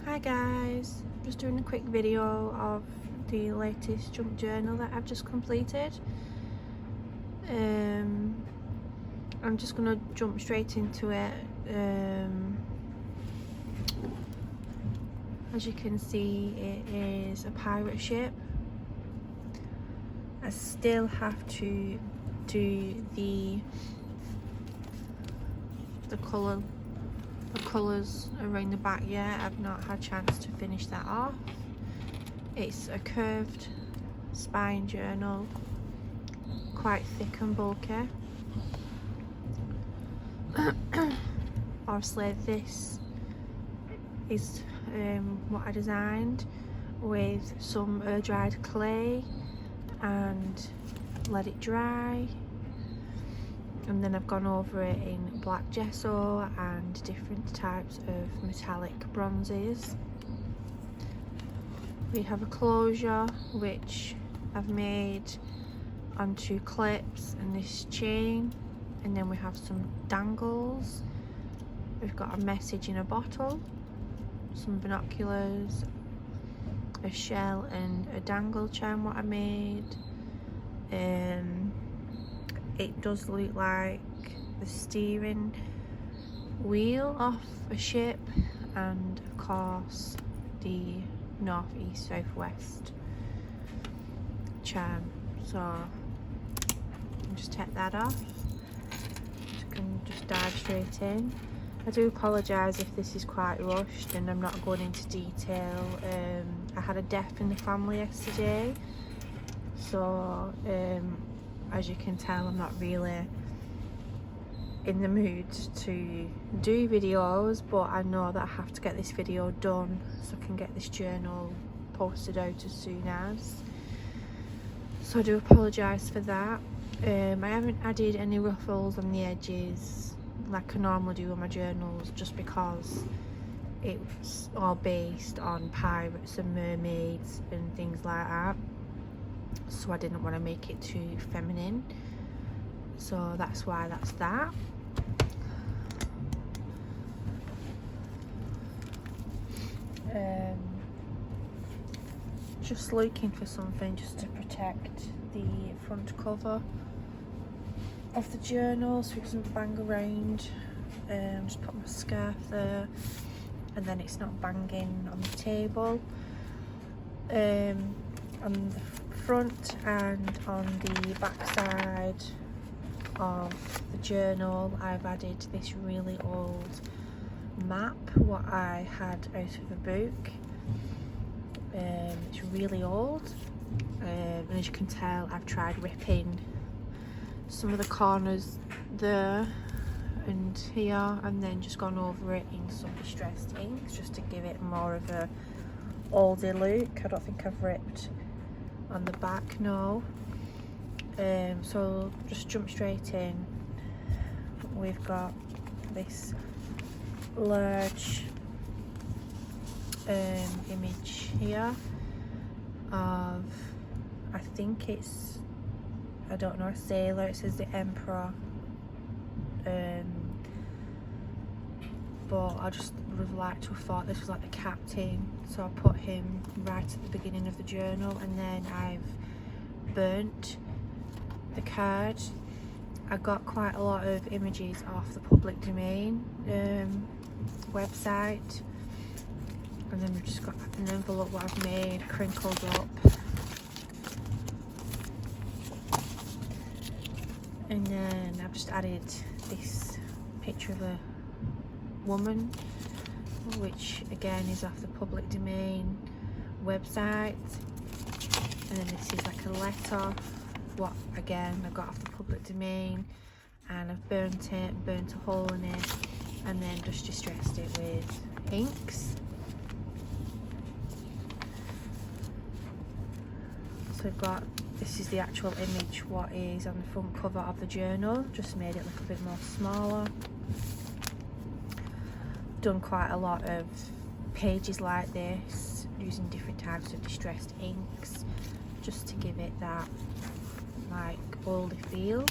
Hi guys, just doing a quick video of the latest junk journal that I've just completed. I'm just gonna jump straight into it. As you can see, it is a pirate ship. I still have to do the colours around the back yet. I've not had a chance to finish that off. It's a curved spine journal, quite thick and bulky. Obviously this is what I designed with some dried clay and let it dry, and then I've gone over it in black gesso and different types of metallic bronzes. We have a closure which I've made onto clips and this chain, and then we have some dangles. We've got a message in a bottle, some binoculars, a shell and a dangle charm what I made. It does look like the steering wheel off a ship, and of course the north, east, south, west charm. So I'll just take that off. You can just dive straight in. I do apologise if this is quite rushed and I'm not going into detail. I had a death in the family yesterday, so as you can tell, I'm not really in the mood to do videos, but I know that I have to get this video done so I can get this journal posted out as soon as. So I do apologise for that. I haven't added any ruffles on the edges like I normally do on my journals, just because it's all based on pirates and mermaids and things like that, so I didn't want to make it too feminine, so that's why that's that. Just looking for something just to protect the front cover of the journal so it doesn't bang around. Just put my scarf there and then it's not banging on the table. On the front and on the back side of the journal, I've added this really old map what I had out of a book. It's really old, and as you can tell, I've tried ripping some of the corners there and here, and then just gone over it in some distressed inks just to give it more of a oldie look. I don't think I've ripped on the back, no. So just jump straight in. We've got this large image here of, I think it's, I don't know, a sailor. It says the emperor, but I just would have liked to have thought this was like the captain, so I put him right at the beginning of the journal, and then I've burnt the card. I got quite a lot of images off the public domain website, and then we've just got an envelope what I've made crinkled up, and then I've just added this picture of a woman, which again is off the public domain website, and then this is like a letter what again I got off the public domain, and I've burnt it, burnt a hole in it, and then just distressed it with inks. So I've got, this is the actual image what is on the front cover of the journal, just made it look a bit more smaller. Done quite a lot of pages like this using different types of distressed inks just to give it that like older feel.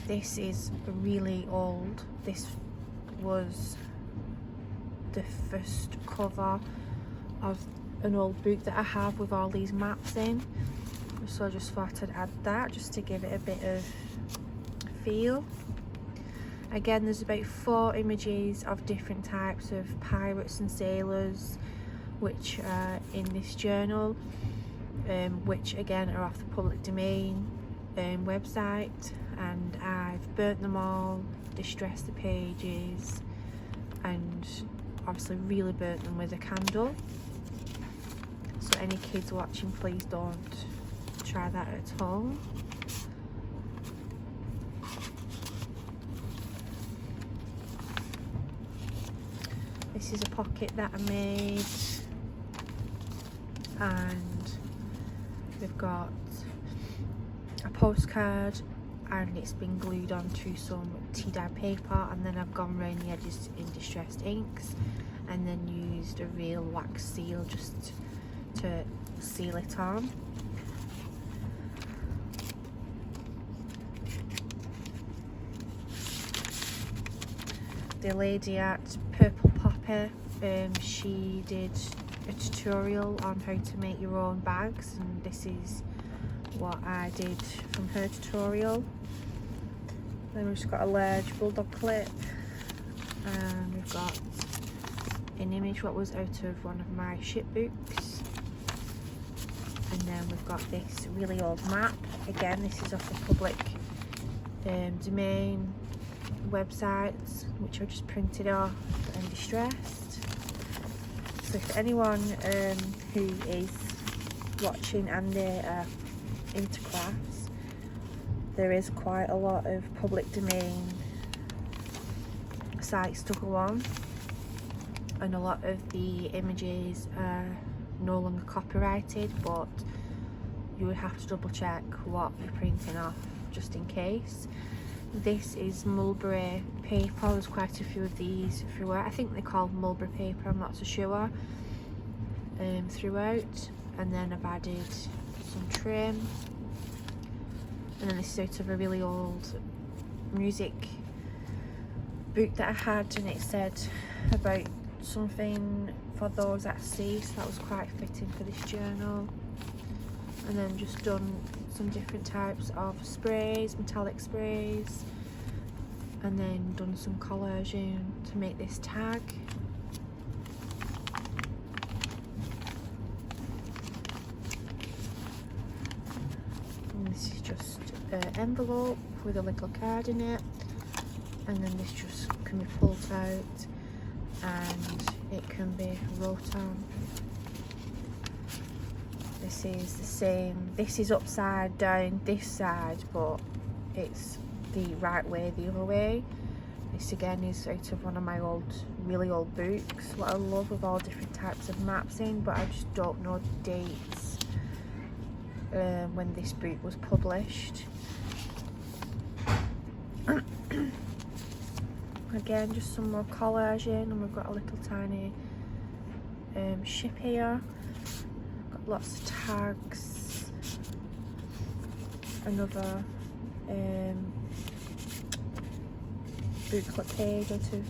This is really old. This was the first cover of an old book that I have with all these maps in, so I just thought I'd add that just to give it a bit of feel. Again, there's about 4 images of different types of pirates and sailors which are in this journal, which again are off the public domain website, and I've burnt them all, distressed the pages, and obviously really burnt them with a candle. So any kids watching, please don't try that at home. This is a pocket that I made, and we've got a postcard, and it's been glued onto some tea dye paper, and then I've gone around the edges in distressed inks, and then used a real wax seal just to seal it on. The lady at Purple Popper, she did a tutorial on how to make your own bags, and this is what I did from her tutorial. Then we've just got a large bulldog clip, and we've got an image what was out of one of my ship books, and then we've got this really old map. Again, this is off the public domain websites, which I just printed off and distressed. So for anyone who is watching and they are into crafts, there is quite a lot of public domain sites to go on, and a lot of the images are no longer copyrighted, but you would have to double check what you're printing off just in case. This is mulberry paper. There's quite a few of these throughout. I think they're called mulberry paper, I'm not so sure, throughout. And then I've added some trim, and then this is out of a really old music book that I had, and it said about something for those at sea, so that was quite fitting for this journal. And then just done some different types of sprays, metallic sprays, and then done some collaging to make this tag. And this is just an envelope with a little card in it, and then this just can be pulled out and it can be wrote on. This is the same, this is upside down this side, but it's the right way the other way. This again is out of one of my really old books, what I love, with all different types of maps in, but I just don't know the dates when this book was published. Again, just some more collaging, and we've got a little tiny ship here. Got lots of tags. Another booklet page out of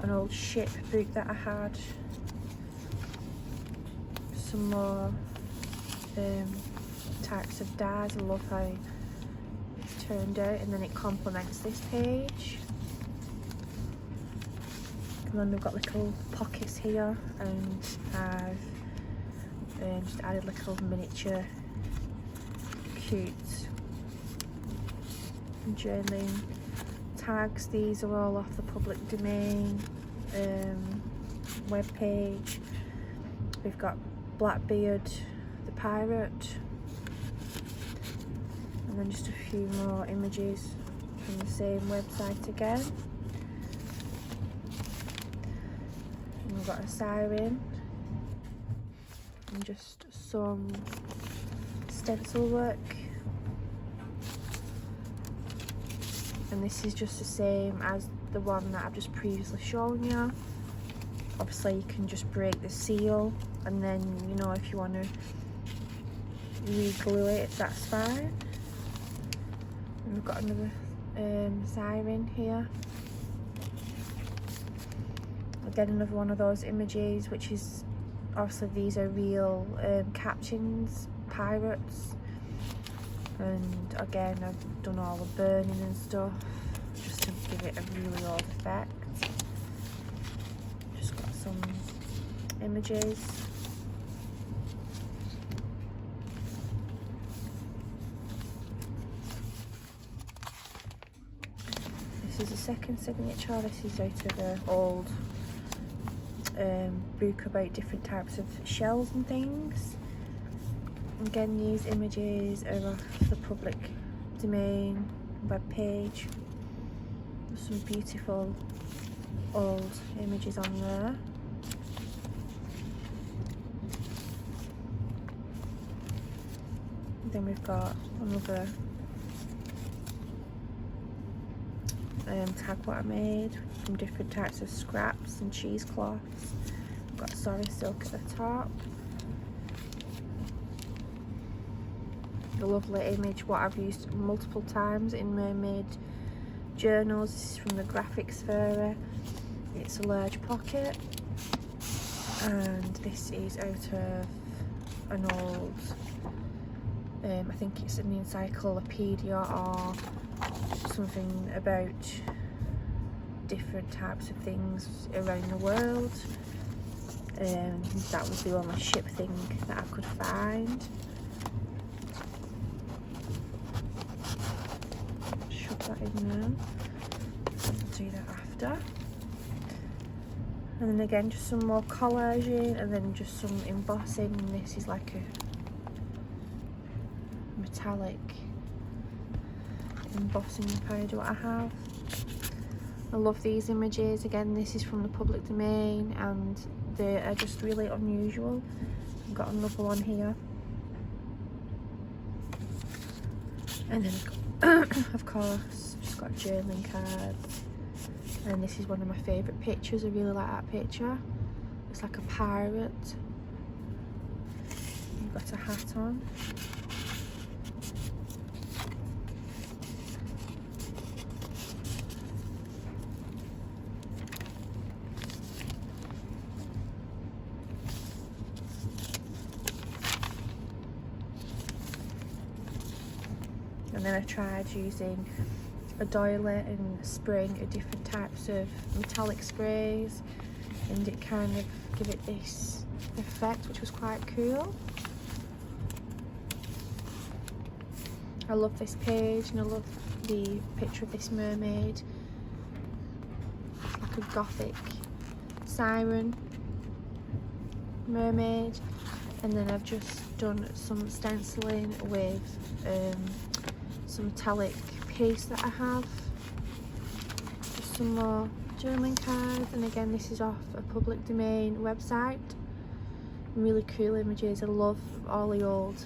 an old ship book that I had. Some more types of dyes. I love how it's turned out, and then it complements this page. And then we've got little pockets here, and I've just added little miniature cute journaling tags. These are all off the public domain webpage. We've got Blackbeard the pirate, and then just a few more images from the same website again. And we've got a siren and just some stencil work, and this is just the same as the one that I've just previously shown you. Obviously you can just break the seal, and then, you know, if you want to re-glue it, that's fine. And we've got another siren here, Again, another one of those images, which is obviously these are real captions, pirates. And again, I've done all the burning and stuff just to give it a really old effect. Just got some images. This is the second signature. This is out of an old book about different types of shells and things. Again, these images are off the public domain webpage. There's some beautiful old images on there. And then we've got another tag what I made from different types of scraps and cheesecloths. We've got sorry silk at the top. A lovely image what I've used multiple times in mermaid journals. This is from the graphics ephemera. It's a large pocket, and this is out of an old I think it's an encyclopedia or something about different types of things around the world. That was the only ship thing that I could find. Shove that in there. I'll do that after. And then again, just some more collaging, and then just some embossing. And this is like a metallic embossing powder what I have. I love these images. Again, this is from the public domain and they are just really unusual. I've got another one here, and then of course just got journaling cards, and this is one of my favourite pictures. I really like that picture. It's like a pirate. You've got a hat on. And then I tried using a doilet and spraying different types of metallic sprays, and it kind of gave it this effect, which was quite cool. I love this page, and I love the picture of this mermaid. It's like a gothic siren mermaid. And then I've just done some stenciling with some metallic paste that I have. Just some more journaling cards, and again this is off a public domain website. Really cool images. I love all the old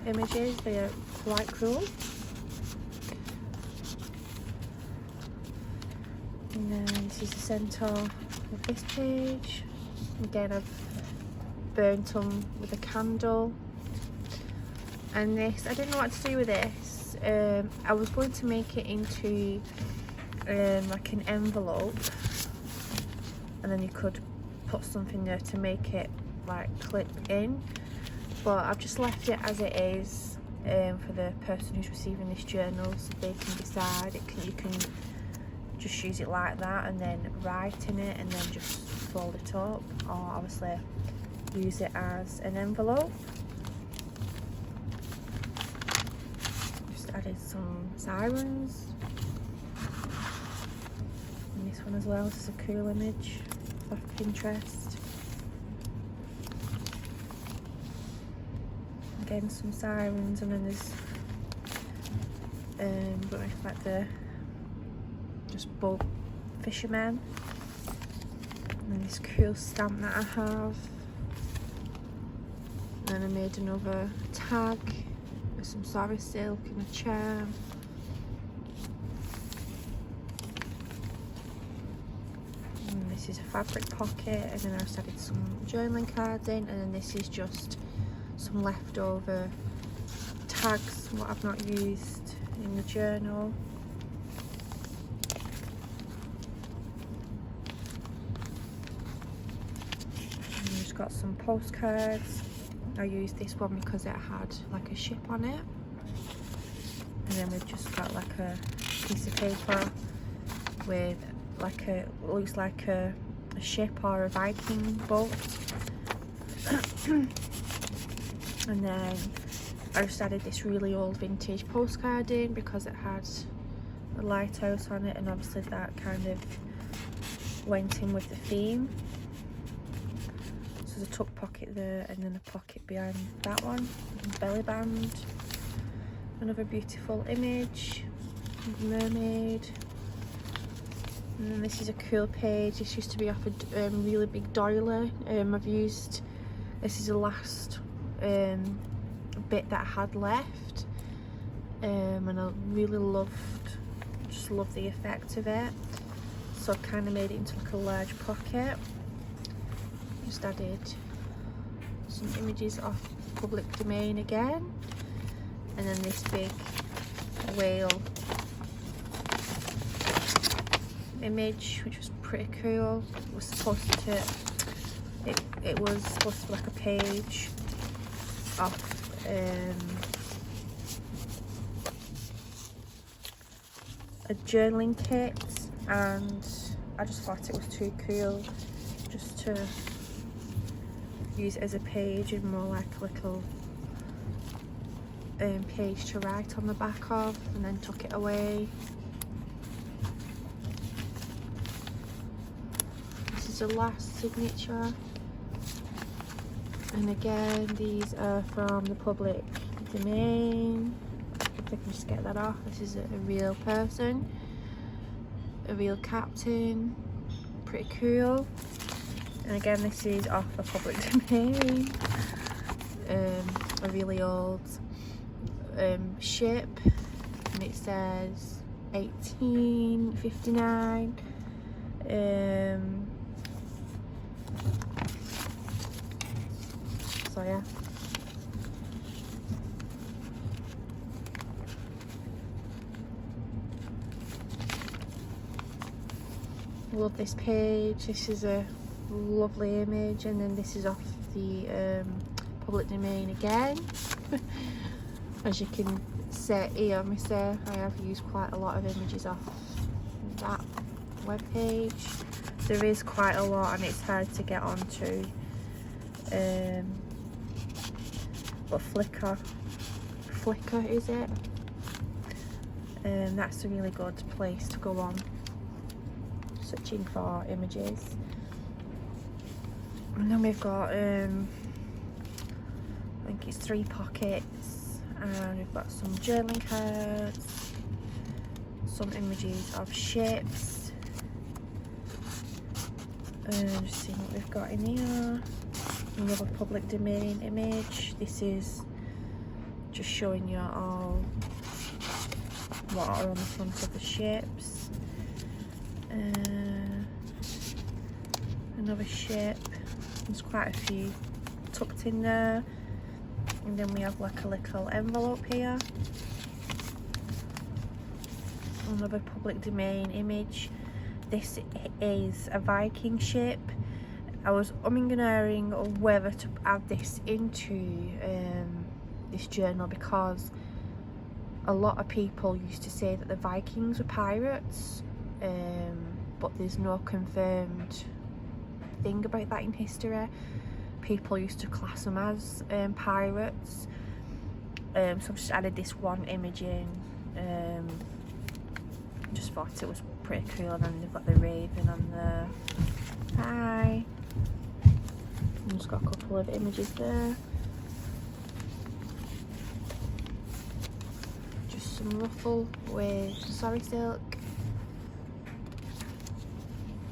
images, they are quite cool. And then this is the centre of this page. Again, I've burnt them with a candle. And this, I didn't know what to do with this. I was going to make it into like an envelope, and then you could put something there to make it like clip in, but I've just left it as it is for the person who's receiving this journal, so they can decide. You can just use it like that and then write in it and then just fold it up, or obviously use it as an envelope. Just added some sirens, and this one as well. This is a cool image off Pinterest. Again, some sirens, and then there's like the just boat fishermen, and then this cool stamp that I have. And then I made another tag with some sorry silk and a charm. And this is a fabric pocket, and then I just added some journaling cards in, and then this is just some leftover tags, what I've not used in the journal. just got some postcards. I used this one because it had like a ship on it. And then we've just got like a piece of paper with like a, looks like a ship or a Viking boat. And then I just added this really old vintage postcard in because it had a lighthouse on it, and obviously that kind of went in with the theme. So there's a tuck pocket there and then a pocket behind that one, belly band. Another beautiful image, mermaid. And then this is a cool page. This used to be off a really big doily. I've used, this is the last bit that I had left, and I really just love the effect of it. So I kind of made it into like a large pocket. Just added some images off public domain again, and then this big whale image, which was pretty cool. It was supposed to, it was supposed to be like a page off a journaling kit, and I just thought it was too cool just to use it as a page and more like a little page to write on the back of, and then tuck it away. This is the last signature, and again these are from the public domain. If I can just get that off, this is a real person, a real captain, pretty cool. And again this is off a public domain, a really old ship, and it says 1859. So yeah. Love this page. This is a lovely image, and then this is off the public domain again. As you can see here, I have used quite a lot of images off that webpage. There is quite a lot and it's hard to get onto, but Flickr is it? That's a really good place to go on searching for images. And then we've got I think it's 3 pockets, and we've got some journaling cards, some images of ships, and just seeing what we've got in here. Another public domain image. This is just showing you all what are on the front of the ships. Another ship. There's quite a few tucked in there, and then we have like a little envelope here. Another public domain image. This is a Viking ship. I was umming and ahhing whether to add this into this journal, because a lot of people used to say that the Vikings were pirates, but there's no confirmed thing about that in history. People used to class them as pirates, so I've just added this one image in. Just thought it was pretty cool, and then they've got the raven on there. Hi. And just got a couple of images there. Just some ruffle with sorry silk.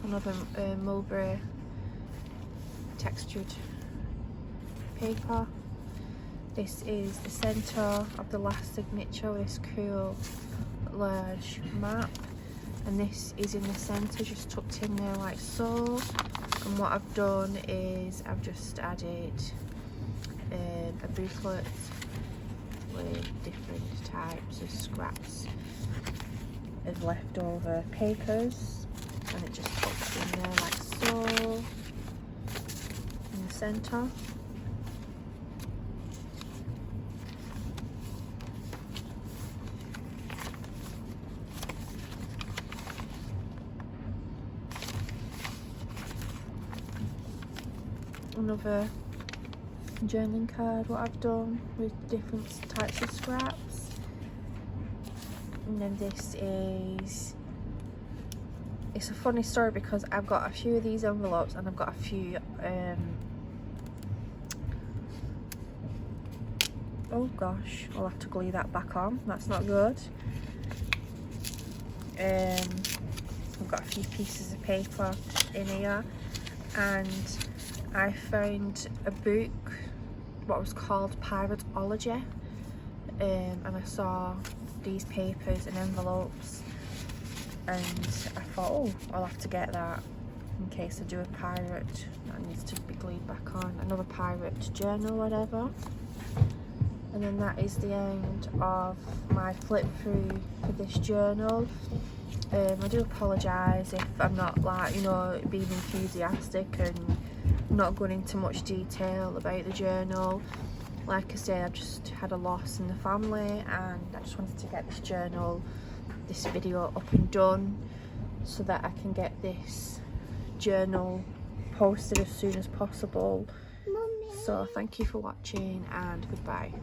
Another mulberry textured paper. This is the centre of the last signature with this cool large map, and this is in the centre, just tucked in there like so. And what I've done is I've just added a booklet with different types of scraps of leftover papers, and it just tucks in there like so. In the centre. Another journaling card, what I've done with different types of scraps. And then this is, it's a funny story because I've got a few of these envelopes and I've got a few oh gosh, I'll have to glue that back on, that's not good. I've got a few pieces of paper in here, and I found a book what was called Pirate&mermaids, and I saw these papers and envelopes, and I thought, oh, I'll have to get that in case I do a pirate that needs to be glued back on, another pirate journal, whatever. And then that is the end of my flip through for this journal. I do apologise if I'm not, like, you know, being enthusiastic and not going into much detail about the journal. Like I said, I've just had a loss in the family and I just wanted to get this video up and done so that I can get this journal posted as soon as possible. So thank you for watching and goodbye.